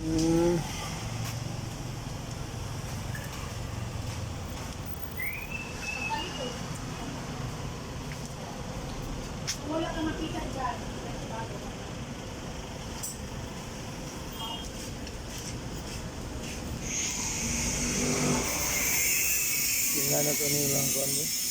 Hmm. Wala kang makita dyan. Tingnan na ito nilang kuwan.